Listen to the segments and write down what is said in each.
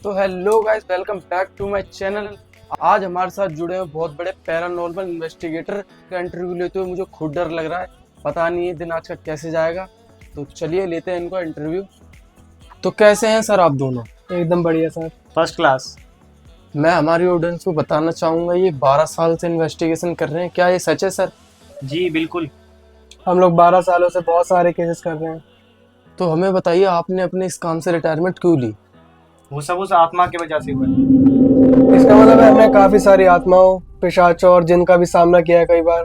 तो hello guys, welcome back to my channel. आज हमारे साथ जुड़े हैं बहुत बड़े पैरानॉर्मल इन्वेस्टिगेटर का इंटरव्यू लेते हुए मुझे खुद डर लग रहा है। पता नहीं ये दिन आज का कैसे जाएगा। तो चलिए लेते हैं इनका इंटरव्यू। तो कैसे हैं सर आप दोनों? एकदम बढ़िया सर, फर्स्ट क्लास। मैं हमारी ऑडियंस को बताना चाहूँगा, ये 12 साल से इन्वेस्टिगेशन कर रहे हैं, क्या ये सच है सर? जी बिल्कुल। हम लोग 12 सालों से बहुत सारे केसेस कर रहे हैं। तो हमें बताइए, आपने अपने इस काम से रिटायरमेंट क्यों ली? वो सब उस आत्मा की वजह से हुआ। इसका मतलब है हमने काफ़ी सारी आत्माओं, पिशाचों और जिन का भी सामना किया है कई बार,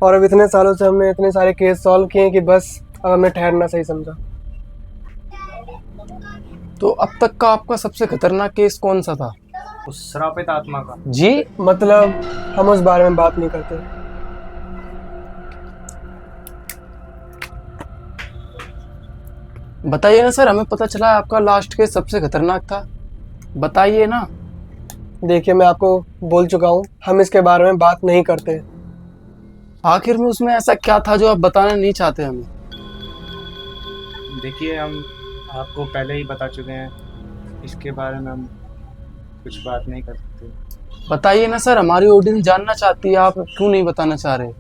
और अब इतने सालों से हमने इतने सारे केस सॉल्व किए हैं कि बस अब हमने ठहरना सही समझा। तो अब तक का आपका सबसे खतरनाक केस कौन सा था? उस श्रापित आत्मा का। जी मतलब हम उस बारे में बात नहीं करते। बताइए ना सर, हमें पता चला आपका लास्ट केस सबसे खतरनाक था, बताइए ना। देखिए, मैं आपको बोल चुका हूँ, हम इसके बारे में बात नहीं करते। आखिर में उसमें ऐसा क्या था जो आप बताना नहीं चाहते हमें? देखिए, हम आपको पहले ही बता चुके हैं, इसके बारे में हम कुछ बात नहीं कर सकते। बताइए ना सर, हमारी ऑडियंस जानना चाहती है, आप क्यों नहीं बताना चाह रहे?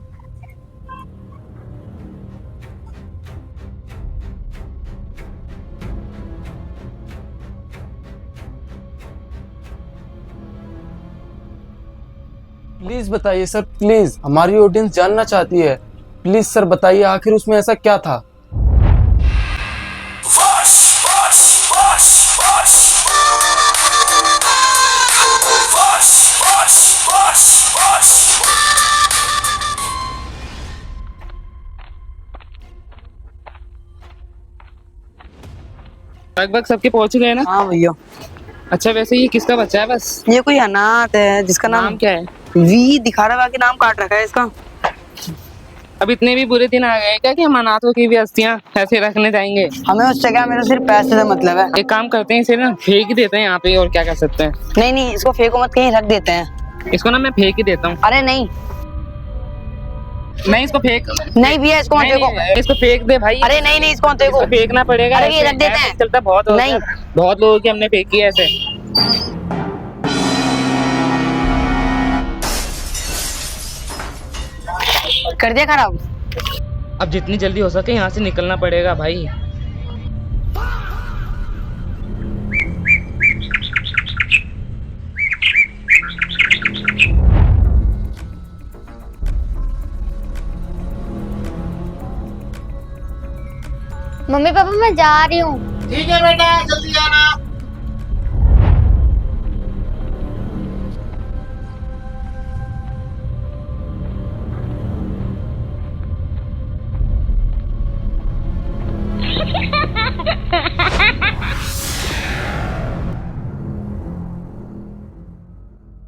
प्लीज बताइए सर, प्लीज, हमारी ऑडियंस जानना चाहती है। प्लीज सर बताइए, आखिर उसमें ऐसा क्या था? लगभग सबके पहुंच गए ना? हाँ भैया, अच्छा, वैसे ये किसका बच्चा है? बस ये कोई अनाथ है जिसका नाम क्या है? वी दिखा रहा है, बाकी नाम काट रखा है इसका। अब इतने भी बुरे दिन आ गए क्या कि हम अनाथों की भी अस्थियां ऐसे रखने जाएंगे? हमें उससे क्या, मेरा सिर्फ पैसे से मतलब है। एक काम करते हैं, इसे ना फेंक ही देते हैं यहाँ पे, और क्या कर सकते हैं। नहीं नहीं, इसको फेंको मत, कहीं रख देते हैं। इसको ना मैं फेंक ही देता हूँ। अरे नहीं नहीं, इसको फेंक नहीं भैया, इसको मत नहीं, फेंको। नहीं, इसको फेंक दे भाई। अरे नहीं नहीं, इसको मत फेंको। इसको फेंकना पड़ेगा। अरे ये ऐसे रख देते ऐसे हैं। चलता बहुत हो नहीं। गया। बहुत लोगों की हमने फेंकी है ऐसे। कर दिया खराब। अब जितनी जल्दी हो सके यहाँ से निकलना पड़ेगा भाई। मम्मी पापा मैं जा रही हूँ। ठीक है बेटा, जल्दी आना।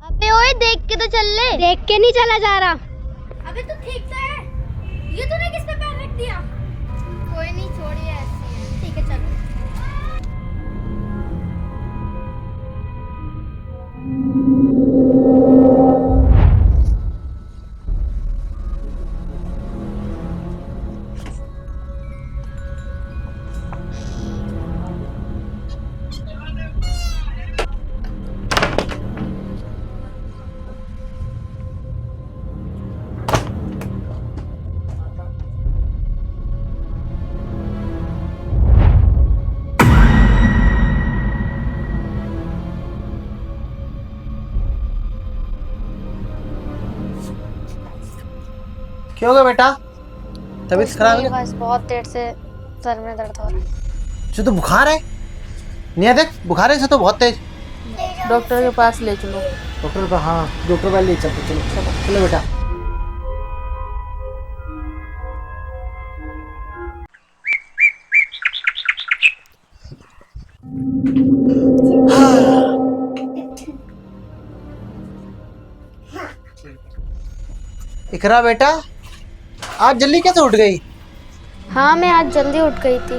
अबे ओए, देख के तो चल ले। देख के नहीं चला जा रहा। अबे तू ठीक तो है? ये तूने किस पे पैर रख दिया? कोई नहीं, छोड़िए, ऐसे ही है। ठीक है, चलो। क्यों होगा बेटा? तबीयत खराब है? बस बहुत देर से सर में दर्द हो रहा है। जो तो बुखार है? नहीं देख, बुखार है तो बहुत तेज। डॉक्टर के पास ले चलो। डॉक्टर का? हाँ, डॉक्टर का ले चलो। चलो चलो चलो बेटा। इकरा बेटा, आज जल्दी कैसे उठ गई? हाँ, मैं आज जल्दी उठ गई थी।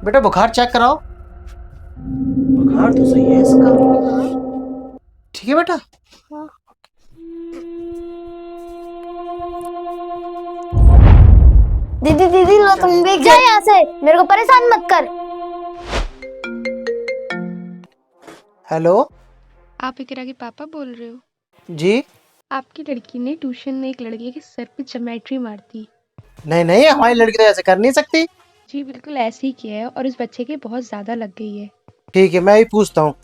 बेटा बुखार चेक कराओ। बुखार तो सही है इसका। ठीक है बेटा। दीदी दीदी लो तुम भी जा यहाँ से, मेरे को परेशान मत कर। हेलो आप इकरा के पापा बोल रहे हो? जी। आपकी लड़की ने ट्यूशन में एक लड़के के सर पे ज्योमेट्री मार दी। नहीं नहीं, हमारी लड़की तो ऐसे कर नहीं सकती। जी बिल्कुल ऐसे ही किया है और उस बच्चे के बहुत ज्यादा लग गई है। ठीक है, मैं ही पूछता हूँ।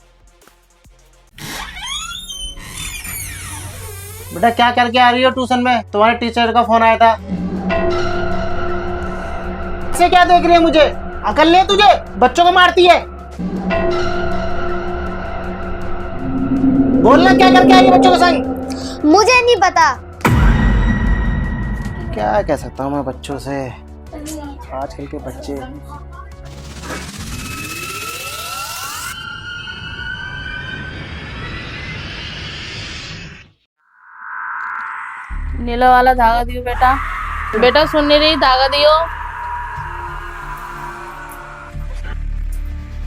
बेटा क्या करके आ रही हो ट्यूशन में? तुम्हारे टीचर का फोन आया था। से क्या देख रही है मुझे? अकल नहीं है तुझे? बच्चों को मारती है। बोलना क्या करके आई है बच्चों के संग? मुझे नहीं पता। क्या कह सकता हूँ मैं बच्चों से, आजकल के बच्चे। नीला वाला धागा दियो बेटा। बेटा सुन नहीं रही? धागा दियो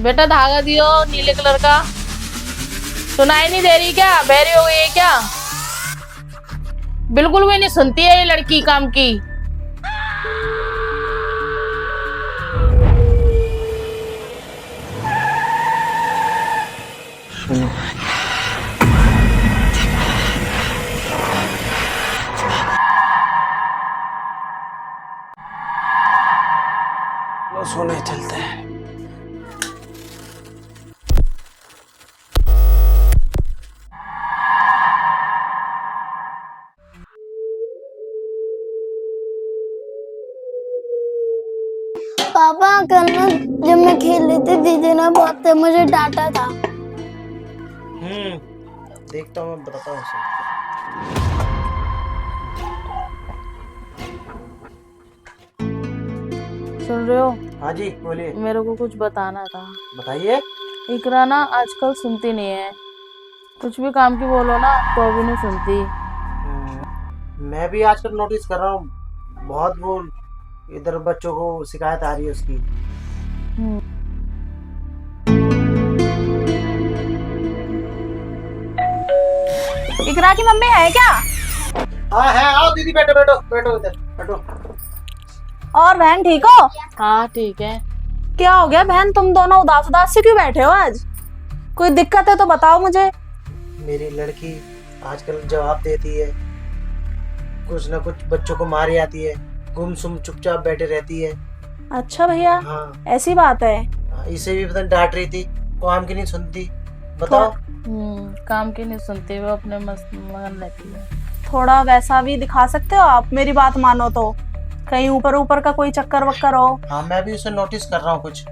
बेटा, धागा दियो नीले कलर का। सुनाई नहीं दे रही क्या? बहरी हो गई है क्या? बिल्कुल भी नहीं सुनती है ये लड़की काम की। सोने चलते हैं। पापा कल ना जब मैं खेल रही थी दीदी ने बहुत मुझे डांटा था। देखता हूँ, मैं बताता हूँ उसे। सुन रहे हो? हाँ जी बोलिए। मेरे को कुछ बताना था। बताइए। इकरा ना आजकल सुनती नहीं है, कुछ भी काम की बोलो ना तो भी नहीं सुनती। मैं भी आजकल नोटिस कर रहा हूँ, बहुत वो इधर बच्चों को शिकायत आ रही है उसकी। इकरा की मम्मी है क्या? हाँ है, आओ दीदी, बैठो बैठो बैठो इधर बैठो। और बहन ठीक हो? हाँ ठीक है। क्या हो गया बहन, तुम दोनों उदास उदास से क्यों बैठे हो आज? कोई दिक्कत है तो बताओ मुझे। मेरी लड़की आजकल जवाब देती है, कुछ ना कुछ बच्चों को मारी आती है, गुमसुम चुपचाप बैठे रहती है। अच्छा भैया, हाँ ऐसी बात है। इसे भी पता नहीं डांट रही थी, काम की नहीं सुनती। बताओ। काम की नहीं सुनती, वो अपने मस्त मगन रहती है। थोड़ा वैसा भी दिखा सकते हो आप, मेरी बात मानो तो। कहीं ऊपर ऊपर का कोई चक्कर वक्कर हो। हाँ मैं भी उसे नोटिस कर रहा हूँ कुछ।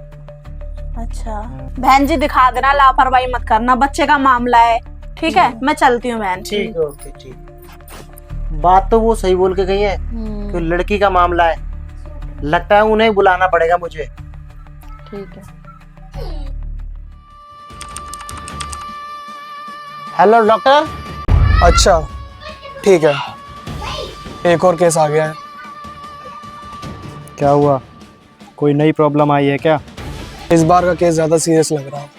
अच्छा बहन जी दिखा देना, लापरवाही मत करना, बच्चे का मामला है। ठीक है, मैं चलती हूँ बहन। ठीक है, ओके ठीक। बात तो वो सही बोल के गई है कि लड़की का मामला है, लगता है उन्हें बुलाना पड़ेगा मुझे। ठीक है। Hello doctor. अच्छा ठीक है, एक और केस आ गया है। क्या हुआ? कोई नई प्रॉब्लम आई है क्या? इस बार का केस ज़्यादा सीरियस लग रहा है,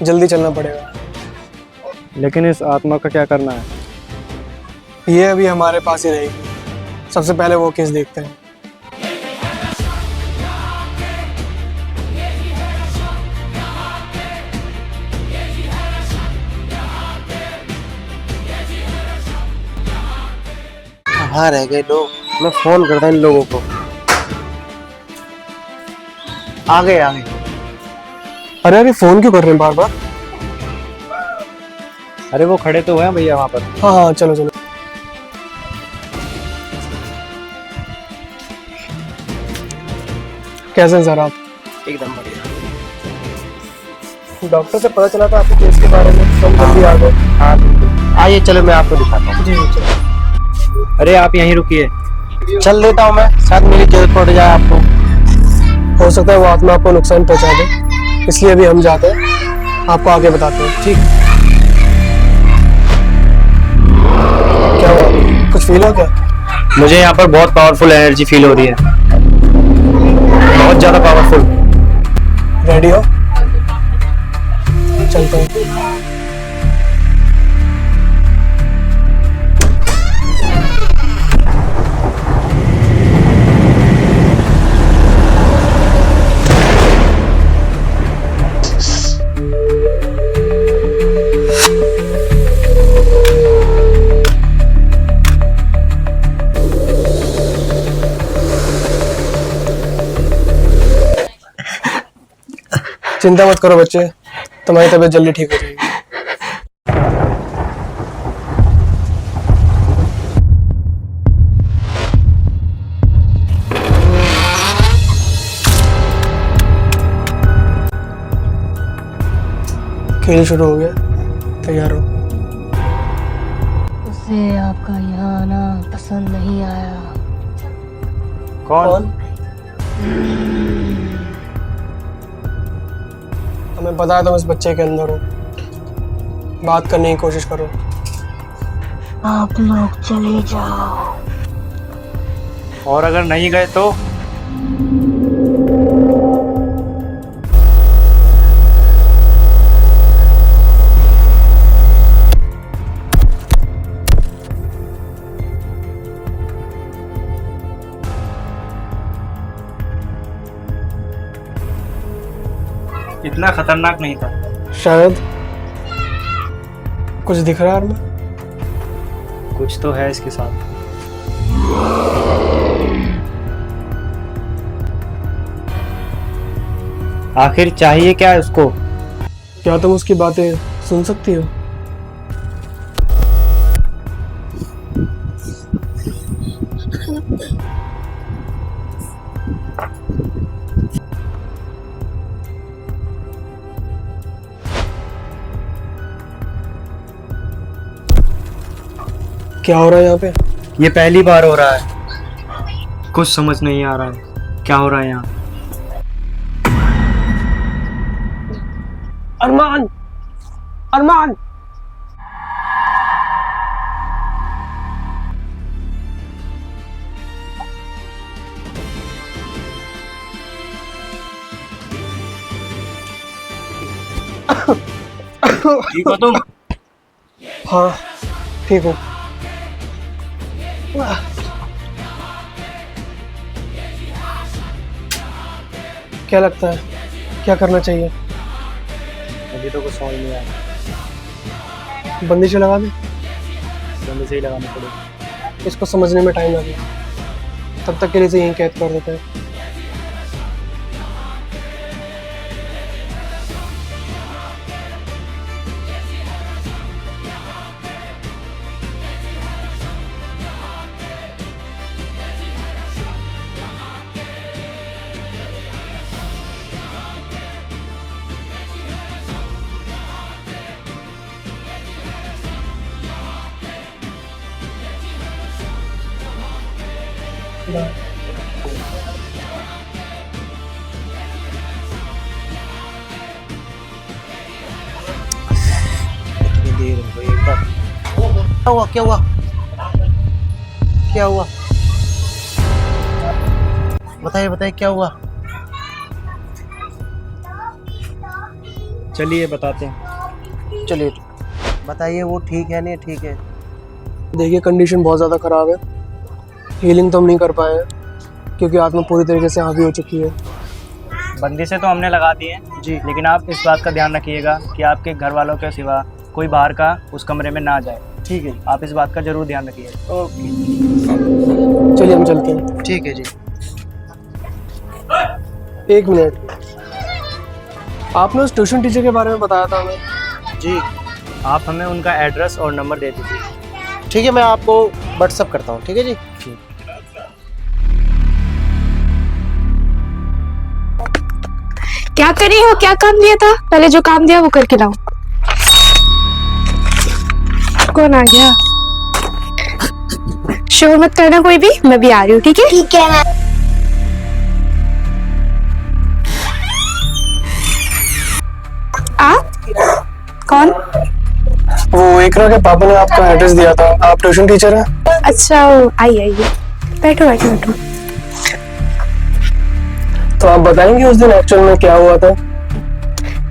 जल्दी चलना पड़ेगा। लेकिन इस आत्मा का क्या करना है? ये अभी हमारे पास ही रहेगी, सबसे पहले वो केस देखते हैं। कहाँ रह गए लोग? मैं फोन करता इन लोगों को। आ गए आ गए। अरे अरे फोन क्यों कर रहे हैं बार बार? अरे वो खड़े तो हैं भैया वहाँ पर। हाँ हाँ चलो चलो। कैसे हैं सर आप? एकदम बढ़िया। डॉक्टर से पता चला था आपके केस के बारे में, तो हम जल्दी आ गए। हाँ आइए, चलो मैं आपको दिखाता हूँ। जी चलो। अरे आप यहीं रुकिए। चल लेता हूँ मैं, शायद मेरी जरूरत पड़ जाए आपको। हो सकता है वो आत्मा आपको नुकसान पहुंचा दे, इसलिए अभी हम जाते हैं, आपको आगे बताते हैं। ठीक। क्या हुआ, कुछ फील हो क्या? मुझे यहाँ पर बहुत पावरफुल एनर्जी फील हो रही है, बहुत ज्यादा पावरफुल। रेडी हो? चलते हैं। चिंता मत करो बच्चे, तुम्हारी तबीयत जल्दी ठीक हो जाएगी। खेल शुरू हो गया, तैयार हो। उसे आपका यहाँ आना पसंद नहीं आया। कौन? हमें पता है तुम इस बच्चे के अंदर हो, बात करने की कोशिश करो। आप लोग चले जाओ। और अगर नहीं गए तो? इतना खतरनाक नहीं था। शायद कुछ दिख रहा है यार में। कुछ तो है इसके साथ। आखिर चाहिए क्या है उसको? क्या तुम उसकी बातें सुन सकती हो? क्या हो रहा है यहाँ पे? ये पहली बार हो रहा है। कुछ समझ नहीं आ रहा है क्या हो रहा है यहाँ। अरमान, अरमान, ठीक हो तुम? हाँ ठीक हूँ। क्या लगता है क्या करना चाहिए? अभी तो कुछ समझ नहीं आया। बंदिशें लगा दे, जल्दी से ही लगानी पड़ेगी। इसको समझने में टाइम लगेगा, तब तक के लिए इसे यहीं कैद कर देते हैं। देर हो गई एक बार। क्या हुआ क्या हुआ क्या हुआ? बताइए बताइए क्या हुआ? चलिए बताते हैं। चलिए बताइए, वो ठीक है नहीं ठीक है? देखिए कंडीशन बहुत ज़्यादा ख़राब है, हीलिंग तो हम नहीं कर पाए हैं क्योंकि आत्मा पूरी तरीके से हावी हो चुकी है। बंदी से तो हमने लगा दी है जी। लेकिन आप इस बात का ध्यान रखिएगा कि आपके घर वालों के सिवा कोई बाहर का उस कमरे में ना जाए। ठीक है आप इस बात का जरूर ध्यान रखिएगा। ओके चलिए हम चलते हैं। ठीक है जी। एक मिनट, आपने उस ट्यूशन टीचर के बारे में बताया था हमें। जी आप हमें उनका एड्रेस और नंबर दे दीजिए। ठीक है, मैं आपको व्हाट्सअप करता हूँ। ठीक है जी। क्या कर रही हो? क्या काम दिया था? पहले जो काम दिया वो करके लाओ। कौन आ गया? शोर मत करना कोई भी, मैं भी आ रही हूँ। ठीक है ठीक है। आप कौन? वो एकरा के पापा ने आपका एड्रेस दिया था, आप ट्यूशन टीचर हैं? अच्छा आइए आइए, बैठो बैठो बैठो। तो आप बताएंगे उस दिन एक्चुअल में क्या हुआ था?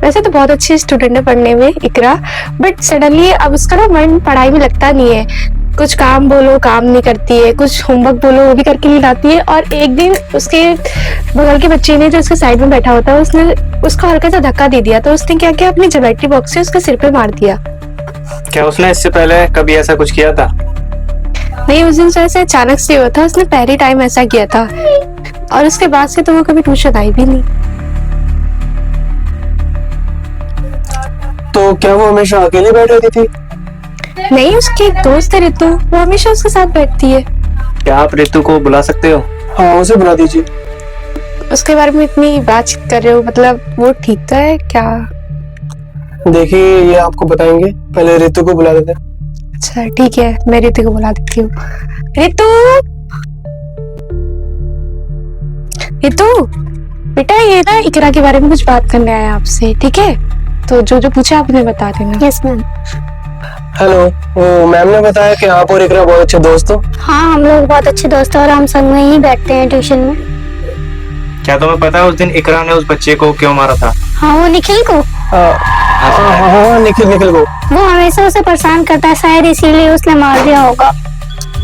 वैसे तो बहुत अच्छी स्टूडेंट है पढ़ने में इकरा, बट सडनली अब उसका ना मन पढ़ाई में लगता नहीं है। कुछ काम बोलो काम नहीं करती है, कुछ होमवर्क बोलो वो भी करके नहीं लाती है। और एक दिन उसके बगल के बच्चे ने जो उसके साइड में बैठा होता है उसने उसको हल्का सा धक्का दे दिया। तो उसने क्या किया, अपनी ज्योमेट्री बॉक्स से उसके सिर पे मार दिया। क्या उसने इससे पहले कभी ऐसा कुछ किया था? नहीं, उस दिन से ऐसे अचानक से हुआ था, उसने पहले टाइम ऐसा किया था और उसके बाद से तो वो कभी ट्यूशन आई भी नहीं। तो क्या वो हमेशा अकेले बैठ रहती थी? नहीं, उसकी एक दोस्त है रितु, वो हमेशा उसके साथ बैठती है। क्या आप रितु को बुला सकते हो? हाँ, उसे बुला दीजिए। उसके बारे में इतनी बातचीत कर रहे हो, मतलब वो ठीक तो है क्या? देखिए, ये आपको बताएंगे, पहले रितु को बुला देते हैं। अच्छा ठीक है, मैं रितु को बुला देती हूँ। रितु, रितु बेटा, ये ना इकरा के बारे में कुछ बात करने आया आपसे, ठीक है? तो जो जो पूछा आप उन्हें बता देना। Yes ma'am. हेलो, वो मैम ने बताया कि आप और इकरा बहुत अच्छे दोस्त हो। हाँ, हम लोग बहुत अच्छे दोस्त हैं और हम संग में ही बैठते हैं ट्यूशन में। क्या तुम्हें पता है उस दिन इकरा ने उस बच्चे को क्यों मारा था? हाँ, वो निखिल को। हाँ, निखिल को। वो हमेशा उसे परेशान करता है, शायद इसीलिए उसने मार दिया होगा।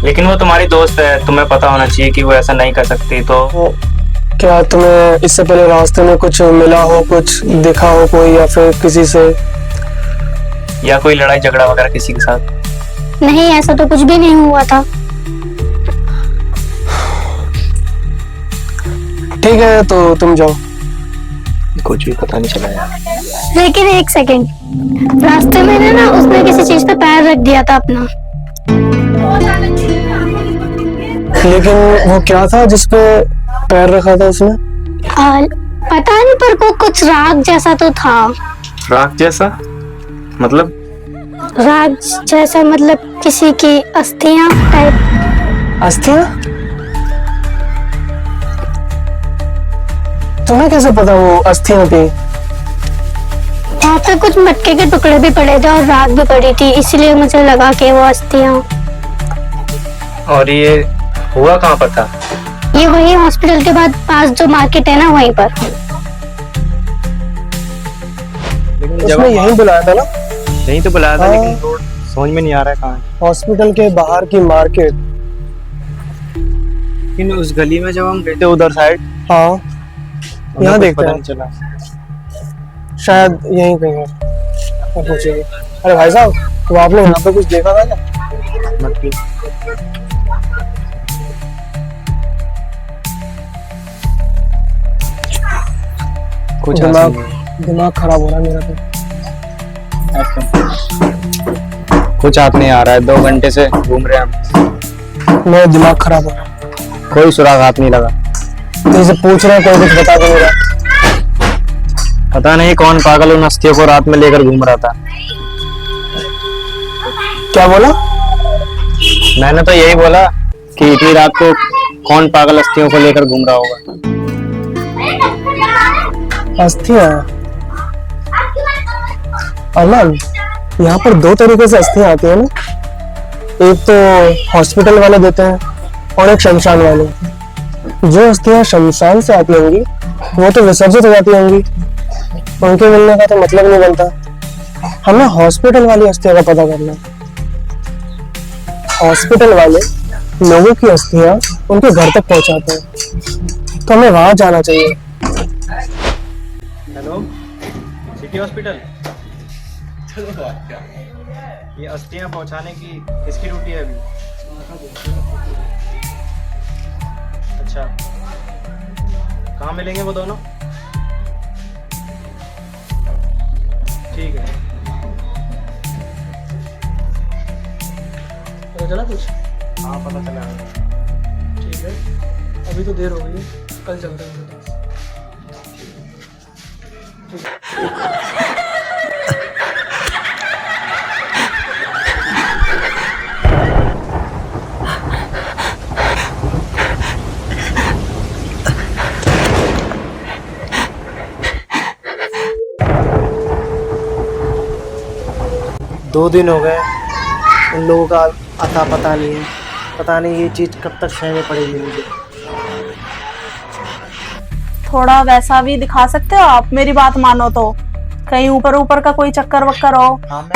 लेकिन वो तुम्हारी दोस्त है, तुम्हें पता होना चाहिए कि वो ऐसा नहीं कर सकती। तो क्या तुम्हें इससे पहले रास्ते में कुछ मिला हो, कुछ दिखा हो कोई, या फिर किसी से, या कोई लड़ाई झगड़ा वगैरह किसी के साथ? नहीं, ऐसा तो कुछ भी नहीं हुआ था। ठीक है, तो तुम जाओ। कुछ भी पता नहीं चला यार। लेकिन एक सेकेंड, रास्ते में ना उसने किसी चीज पे पैर रख दिया था अपना। लेकिन वो क्या था जिसपे पैर रखा था उसने? पता नहीं, पर को कुछ राग जैसा तो था। राग जैसा मतलब? राग जैसा मतलब किसी की अस्थियां टाइप। अस्थियां? तुम्हें कैसे पता वो अस्थियां थी? वहाँ पे कुछ मटके के टुकड़े भी पड़े थे और राख भी पड़ी थी, इसलिए मुझे लगा कि वो अस्थियां। और ये हुआ कहाँ पर था? ये वही हॉस्पिटल के बाद पास जो मार्केट है ना, वहीं पर। उसने यहीं बुलाया था ना? यहीं तो बुलाया था, हाँ। लेकिन रोड समझ में नहीं आ रहा है कहाँ है। हॉस्पिटल के बाहर की मार्केट। लेकिन उस गली में जब हम गए थे उधर साइड, हाँ, यहाँ देखते पता हैं, नहीं चला। शायद यहीं कहीं है। अब पूछिए। अरे भाई साहब, तो आपने यहाँ पे कुछ देखा था क्या? मटकी। कुछ दिमाग खराब हो रहा है मेरा तो। कुछ हाथ नहीं आ रहा है, 2 घंटे से घूम रहे हैं हम। मेरा दिमाग खराब हो रहा है। कोई सुराग हाथ नहीं लगा। तुमसे पूछ रहे हैं, कोई कुछ बता दो मेरा। पता नहीं कौन पागल उन अस्थियों को रात में लेकर घूम रहा था। क्या बोला? मैंने तो यही बोला कि इतनी रात को कौन पागल अस्थियों को लेकर घूम रहा होगा। अस्थियां? अमन, यहाँ पर 2 तरीके से अस्थियां आती है ना। एक तो हॉस्पिटल वाले देते हैं और एक शमशान वाले। जो अस्थियां शमशान से आती होंगी वो तो विसर्जित हो जाती होंगी, उनके मिलने का तो मतलब नहीं बनता। हमें हॉस्पिटल वाली अस्थियां का पता करना है। हॉस्पिटल वाले लोगों की अस्थियां उनके घर तक पहुंचाते हैं, तो हमें वहां जाना चाहिए। Hello, city hospital. ये अस्थियां पहुंचाने की किसकी ड्यूटी है अभी? अच्छा, कहाँ मिलेंगे वो दोनों? ठीक है। पता चला कुछ? हाँ, पता चला। ठीक है, अभी तो देर हो गई है, कल चलते हैं। दो दिन हो गए, इन लोगों का अता पता नहीं है। पता नहीं ये चीज़ कब तक सहने पड़ेगी मुझे। थोड़ा वैसा भी दिखा सकते हो आप, मेरी बात मानो तो। कहीं ऊपर ऊपर का कोई चक्कर वक्कर हो। हाँ, मैं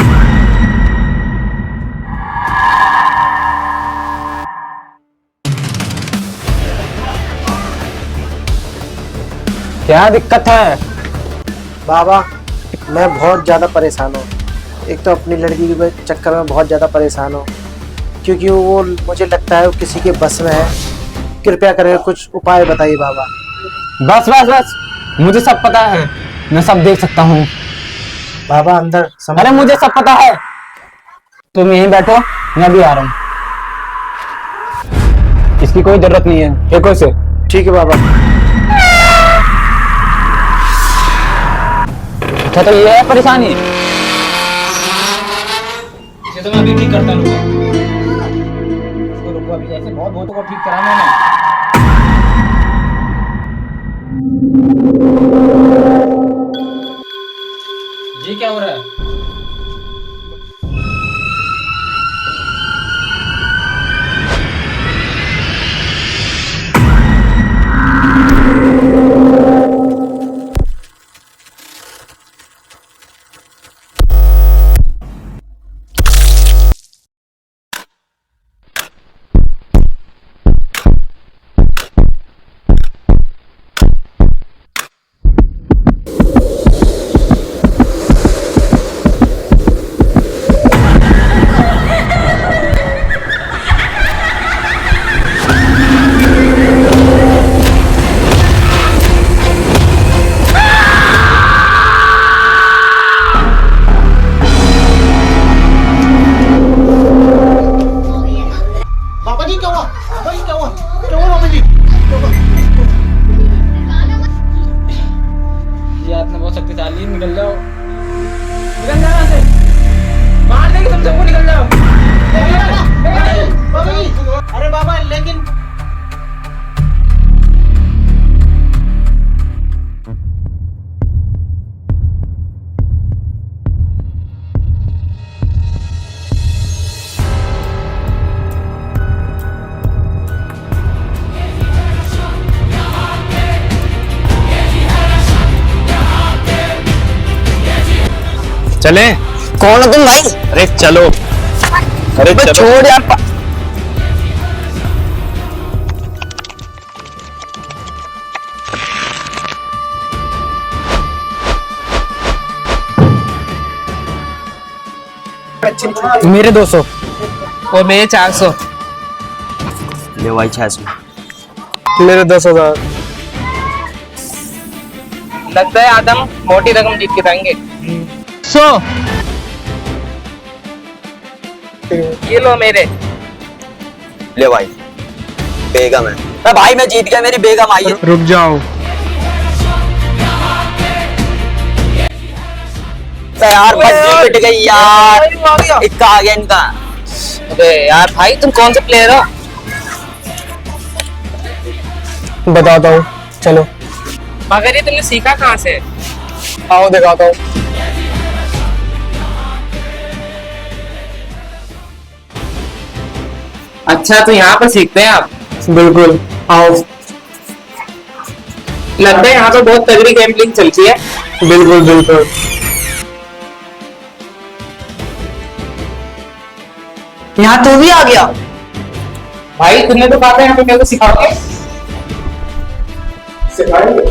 क्या दिक्कत है? बाबा, मैं बहुत ज़्यादा परेशान हूँ। एक तो अपनी लड़की के चक्कर में बहुत ज़्यादा परेशान हूँ, क्योंकि वो मुझे लगता है वो किसी के बस में है। कृपया करके कुछ उपाय बताइए बाबा। बस बस बस, मुझे सब पता है, मैं सब देख सकता हूँ। बाबा अंदर अरे मुझे सब पता है, तुम यहीं बैठो, मैं भी आ रहा हूँ। इसकी कोई जरूरत नहीं है, देखो इसे। ठीक है बाबा। अच्छा तो ये है परेशानी। इसे तो मैं अभी ठीक करता हूँ। इसको रुको, अभी ऐसे बहुत बहुतों को ठीक करा मैंने। ये क्या हो रहा है? बाबा जी क्या हुआ? बाबा जी क्या हुआ? क्या हुआ बाबा जी? ये आत्मा बहुत शक्तिशाली है, निकल जाओ, निकल जाओ यहाँ से, मार देंगे तुम सबको, निकल जाओ। बाबा जी, अरे बाबा लेकिन चले? कौन हो तुम भाई? अरे चलो, अरे चलो। छोड़ यार। मेरे 200 और मेरे 400। ले भाई 600। मेरे 10,000। लगता है आदम मोटी रकम जीत के जाएंगे। 100। ये लो मेरे। ले भाई, बेगम है। अरे भाई मैं जीत गया, मेरी बेगम आई है। रुक जाओ। यार बच्ची पिट गई यार, इक्का आ गया इनका। अबे यार भाई तुम कौन से प्लेयर हो? बताता हूँ, चलो मगर ये तुमने सीखा कहाँ से? आओ दिखाता हूँ। अच्छा तो यहाँ पर सीखते हैं आप? बिल्कुल, आओ। लगता है यहाँ पर बहुत तगड़ी गैम्बलिंग चलती है। बिल्कुल बिल्कुल। यहाँ तू भी आ गया? भाई तुमने तो कहा था यहाँ पे मेरे को सिखाओगे। सिखाएंगे।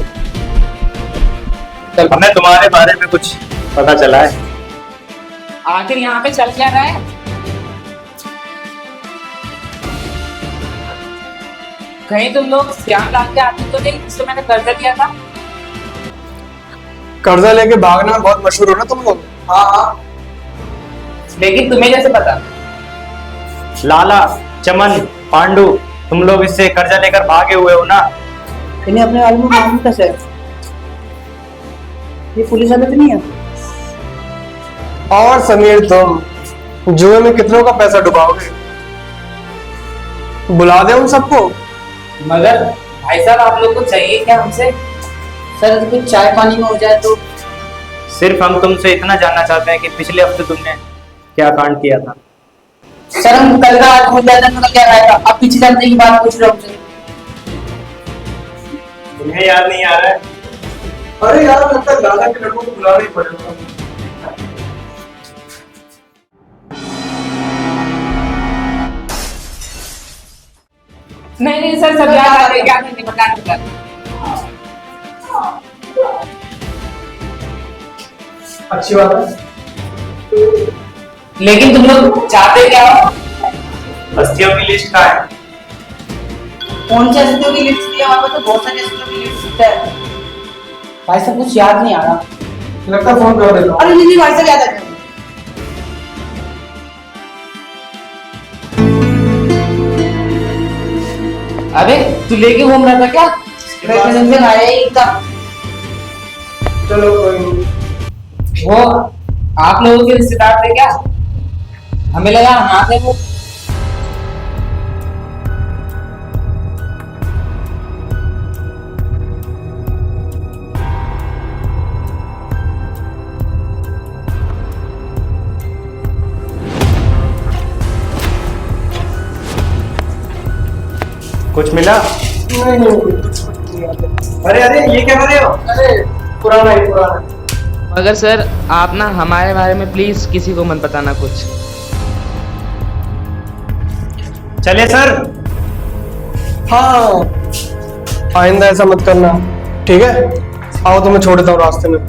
हमें तुम्हारे बारे में कुछ पता चला है। आखिर यहाँ पे चल क्या रहा है? कहीं तुम लोग ध्यान डाल के आते तो नहीं जिसको मैंने कर्जा दिया था? कर्जा लेके भागना में बहुत मशहूर हो ना तुम लोग। हाँ, लेकिन तुम्हें कैसे पता? लाला, चमन, पांडु, तुम लोग इससे कर्जा लेकर भागे हुए हो ना? इन्हें अपने बारे में मालूम कैसे? ये पुलिस वाले तो नहीं है? और समीर तुम जुए में कितनों का पैसा डुबाओगे? बुला दे उन सबको। मगर भाई साहब आप लोग को चाहिए क्या हमसे? सर कुछ चाय पानी में हो जाए तो। सिर्फ हम तुमसे इतना जानना चाहते हैं कि पिछले हफ्ते तुमने क्या कांड किया था। सर हम कल का आज हो जाता तो क्या रहेगा? आप पिछले हफ्ते की बात पूछ रहे हो हमसे। तुम्हें याद नहीं आ रहा है? अरे यार लगता है लाला के लड़कों को बुलाना ही पड़ेगा। नहीं सर सब याद आ रही है, नहीं बता। अच्छी बात है, लेकिन तुम लोग चाहते क्या हो? हस्तियों की लिस्ट कहाँ है? कौन सी हस्तियों की लिस्ट है? वहाँ पर तो बहुत सारी हस्तियों की लिस्ट है। भाई सब कुछ याद नहीं आ रहा। लगता फोन कर देता हूँ। अरे नहीं भाई से ज्यादा अबे तू लेके घूम रहा था क्या? टेंशन आया एकदम। चलो कोई नहीं। वो आप लोगों के रिश्तेदार थे क्या? हमें लगा हाँ थे वो। कुछ मिला? नहीं नहीं कुछ नहीं आता। अरे अरे ये क्या कर रहे हो? अरे पुराना ही पुराना। मगर सर आप ना हमारे बारे में प्लीज किसी को मत बताना कुछ। चले सर। हाँ आइंदा ऐसा मत करना, ठीक है? आओ तो मैं छोड़ देता हूँ रास्ते में।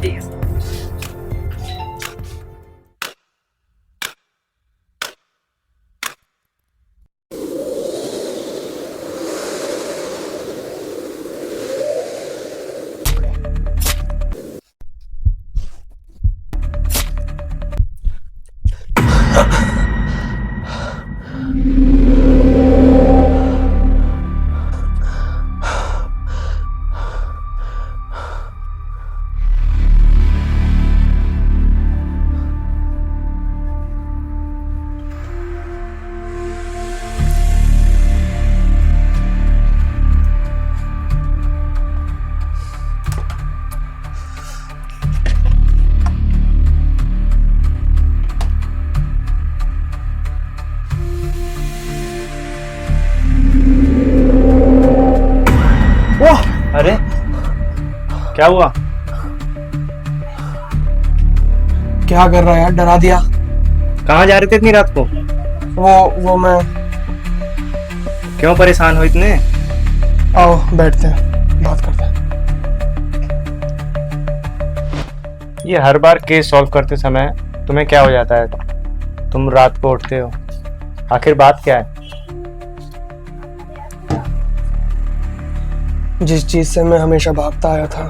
अरे क्या हुआ? क्या कर रहा है यार, डरा दिया। कहाँ जा रहे थे इतनी रात को? वो मैं। क्यों परेशान हो इतने? आओ बैठते हैं, बात करते हैं। ये हर बार केस सॉल्व करते समय तुम्हें क्या हो जाता है? तुम रात को उठते हो, आखिर बात क्या है? जिस चीज से मैं हमेशा भागता आया था,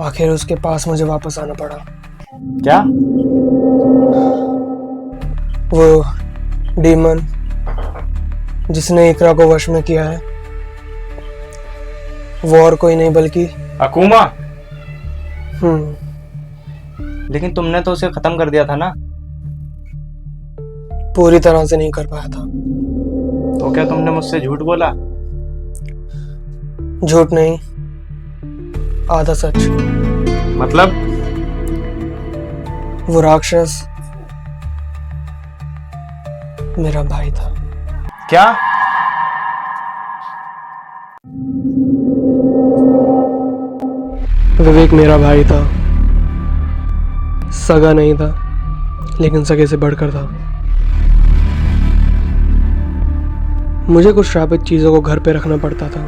आखिर उसके पास मुझे वापस आना पड़ा। क्या? वो डीमन जिसने इकरा को वश में किया है, वो और कोई नहीं बल्कि अकूमा। लेकिन तुमने तो उसे खत्म कर दिया था ना? पूरी तरह से नहीं कर पाया था। तो क्या तुमने मुझसे झूठ बोला? झूठ नहीं, आधा सच। मतलब? वो राक्षस मेरा भाई था। क्या? विवेक मेरा भाई था, सगा नहीं था लेकिन सगे से बढ़कर था। मुझे कुछ श्रापित चीजों को घर पे रखना पड़ता था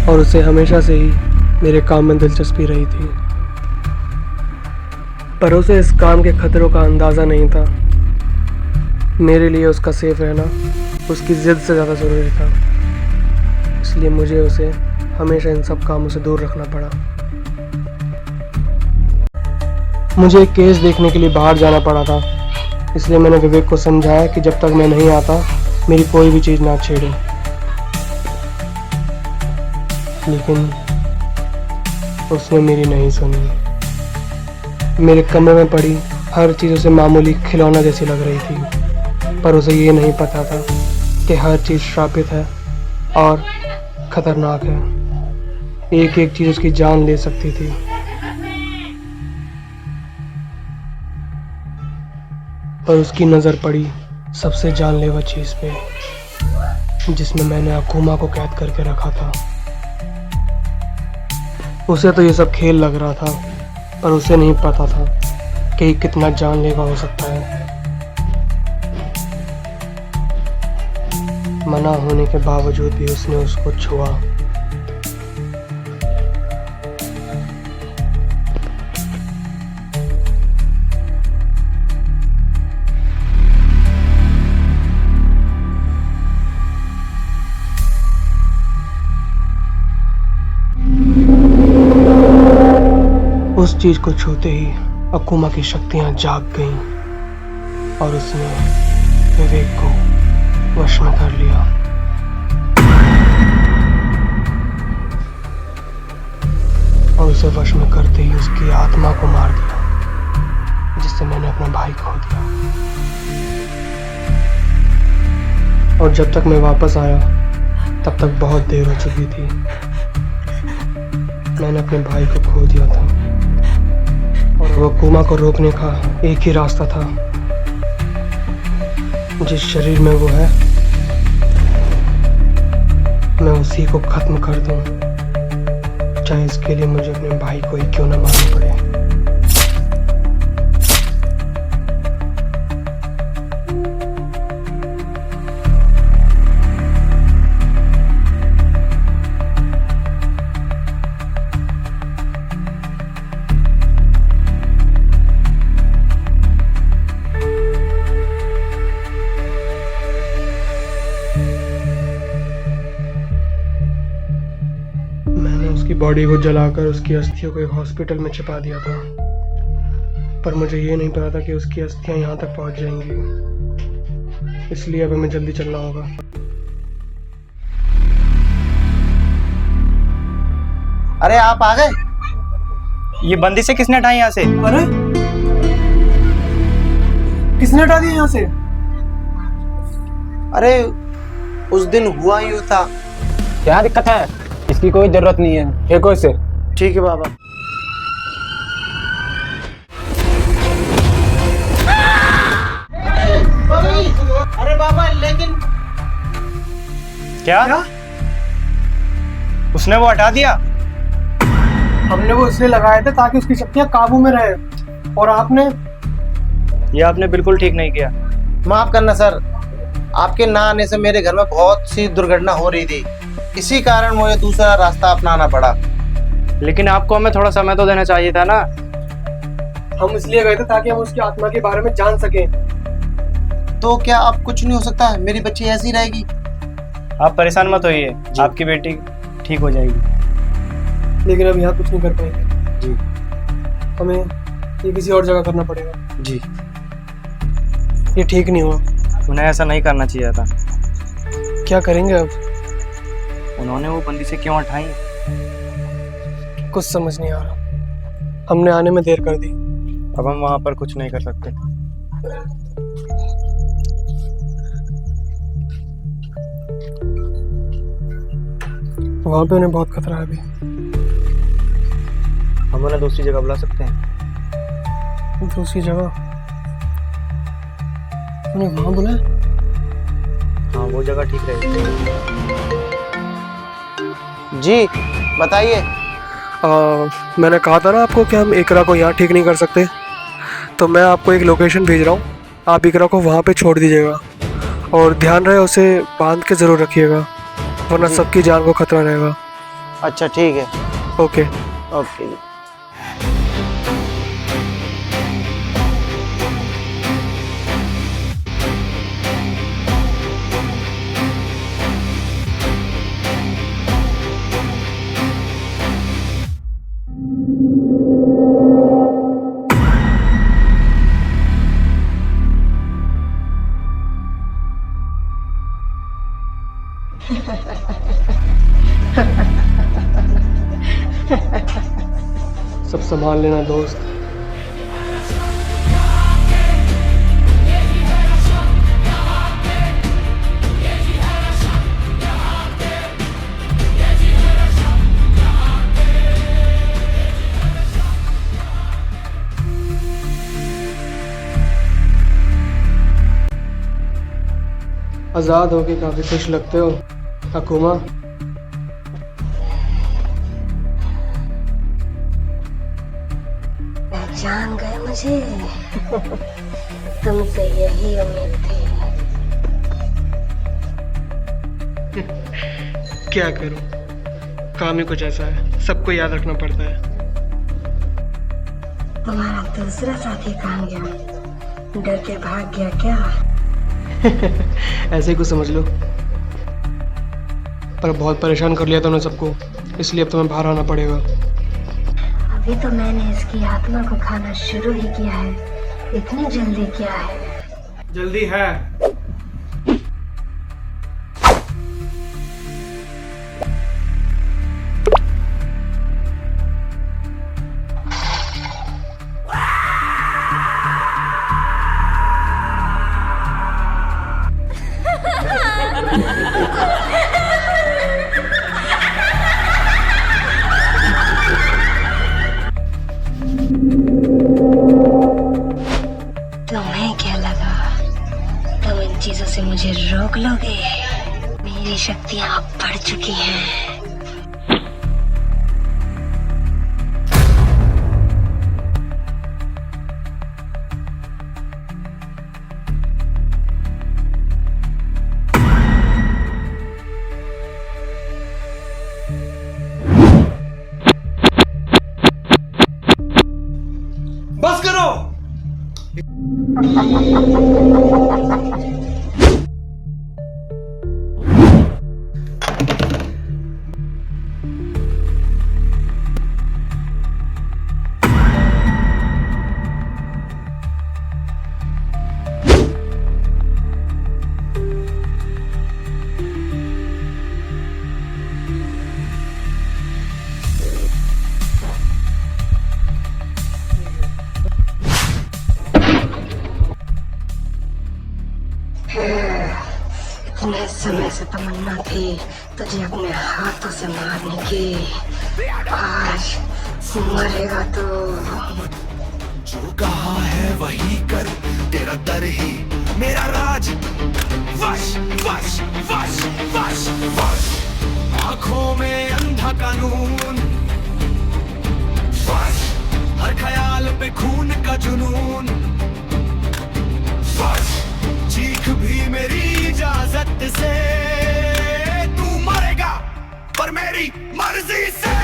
और उसे हमेशा से ही मेरे काम में दिलचस्पी रही थी, पर उसे इस काम के खतरों का अंदाज़ा नहीं था। मेरे लिए उसका सेफ रहना उसकी जिद से ज़्यादा ज़रूरी था, इसलिए मुझे उसे हमेशा इन सब कामों से दूर रखना पड़ा। मुझे एक केस देखने के लिए बाहर जाना पड़ा था, इसलिए मैंने विवेक को समझाया कि जब तक मैं नहीं आता मेरी कोई भी चीज़ ना छेड़े। लेकिन उसने मेरी नहीं सुनी। मेरे कमरे में पड़ी हर चीज़ उसे मामूली खिलौना जैसी लग रही थी, पर उसे ये नहीं पता था कि हर चीज़ श्रापित है और खतरनाक है। एक एक चीज़ उसकी जान ले सकती थी। पर उसकी नज़र पड़ी सबसे जानलेवा चीज़ पे, जिसमें मैंने अकूमा को कैद करके रखा था। उसे तो ये सब खेल लग रहा था, पर उसे नहीं पता था कि ये कितना जानलेवा हो सकता है। मना होने के बावजूद भी उसने उसको छुआ। उस चीज को छूते ही अकुमा की शक्तियां जाग गईं और उसने विवेक को वश में कर लिया। और उसे वश में करते ही उसकी आत्मा को मार दिया, जिससे मैंने अपना भाई खो दिया। और जब तक मैं वापस आया तब तक बहुत देर हो चुकी थी। मैंने अपने भाई को खो दिया था और वो अकुमा को रोकने का एक ही रास्ता था। जिस शरीर में वो है मैं उसी को खत्म कर दूं, चाहे इसके लिए मुझे अपने भाई को ही क्यों ना मारना पड़े। उसकी बॉडी को जलाकर उसकी अस्थियों को एक हॉस्पिटल में छिपा दिया था, पर मुझे ये नहीं पता था कि उसकी अस्थियां यहाँ तक पहुँच जाएंगी। इसलिए अब हमें जल्दी चलना होगा। अरे आप आ गए? ये बंदी से किसने हटाई यहाँ से? अरे किसने हटा दिया यहाँ से? अरे उस दिन हुआ यूं था। क्या दिक्कत है? इसकी कोई जरूरत नहीं है, फेंको इसे। ठीक है बाबा। अरे बाबा लेकिन क्या? उसने वो हटा दिया? हमने वो इसलिए लगाए थे ताकि उसकी शक्तियां काबू में रहे, और आपने ये आपने बिल्कुल ठीक नहीं किया। माफ करना सर, आपके ना आने से मेरे घर में बहुत सी दुर्घटना हो रही थी, इसी कारण मुझे दूसरा रास्ता अपनाना पड़ा। लेकिन आपको हमें थोड़ा समय तो देना चाहिए था ना। हम इसलिए गए थे ताकि हम उसकी आत्मा के बारे में जान सकें। तो क्या अब कुछ नहीं हो सकता है? मेरी बच्ची ऐसी रहेगी? आप परेशान मत होइए, आपकी बेटी ठीक हो जाएगी। लेकिन अब यहाँ कुछ नहीं कर पाएंगे जी। हमें ये किसी और जगह करना पड़ेगा जी। ये ठीक नहीं हुआ। उन्हें ऐसा नहीं करना चाहिए था। क्या करेंगे अब? उन्होंने वो बंदी से क्यों हटाई? कुछ समझ नहीं आ रहा। हमने आने में देर कर दी। अब हम वहां पर कुछ नहीं कर सकते। वहां पे उन्हें बहुत खतरा है अभी। हम उन्हें दूसरी जगह बुला सकते हैं। दूसरी जगह? उन्हें वहां बुलाए? हाँ, वो जगह ठीक रहेगी। जी बताइए। मैंने कहा था ना आपको कि हम इकरा को यहाँ ठीक नहीं कर सकते, तो मैं आपको एक लोकेशन भेज रहा हूँ। आप इकरा को वहाँ पे छोड़ दीजिएगा और ध्यान रहे उसे बांध के ज़रूर रखिएगा, वरना सबकी जान को खतरा रहेगा। अच्छा ठीक है। Okay okay. सब संभाल लेना दोस्त। आजाद होके काफी खुश लगते हो अकुमा। जान गए मुझे। तुमसे यही उम्मीद थी। क्या करूं, काम ही कुछ ऐसा है, सबको याद रखना पड़ता है। तुम्हारा दूसरा साथी कहाँ गया? डर के भाग गया क्या? ऐसे ही कुछ समझ लो। पर बहुत परेशान कर लिया था उन्हें सबको, इसलिए अब तुम्हें बाहर आना पड़ेगा। अब अभी तो मैंने इसकी आत्मा को खाना शुरू ही किया है, इतनी जल्दी क्या है? जल्दी है। तुम्हें क्या लगा तुम इन चीजों से मुझे रोक लोगे? मेरी शक्तियां अब बढ़ चुकी हैं। बस करो। इतने समय से तमन्ना थी तुझे अपने हाथों से मारने की, आज मरेगा तो। जो कहा है वही कर, तेरा दर ही मेरा राज। वश वश वश वश वश, आंखों में अंधा कानून। वश, हर ख्याल पे खून का जुनून। वश, चीख भी मेरी इजाजत से। तू मरेगा पर मेरी मर्जी से।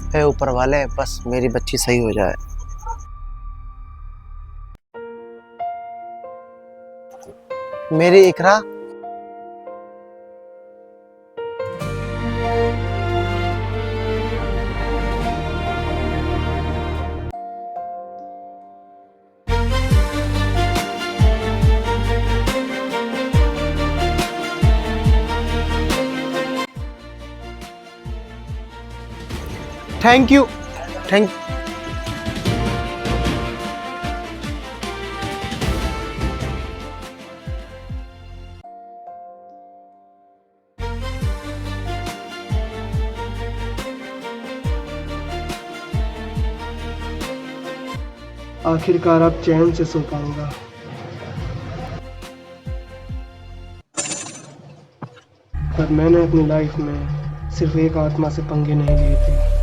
हे ऊपर वाले, बस मेरी बच्ची सही हो जाए। मेरी इकरा, थैंक यू। थैंक आखिरकार अब चैन से सो पाऊंगा। पर मैंने अपनी लाइफ में सिर्फ एक आत्मा से पंगे नहीं लिए थे।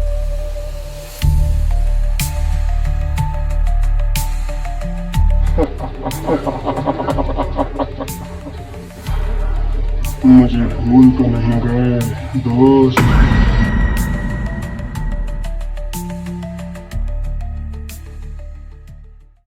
मुझे भूल तो नहीं गए दोस्त?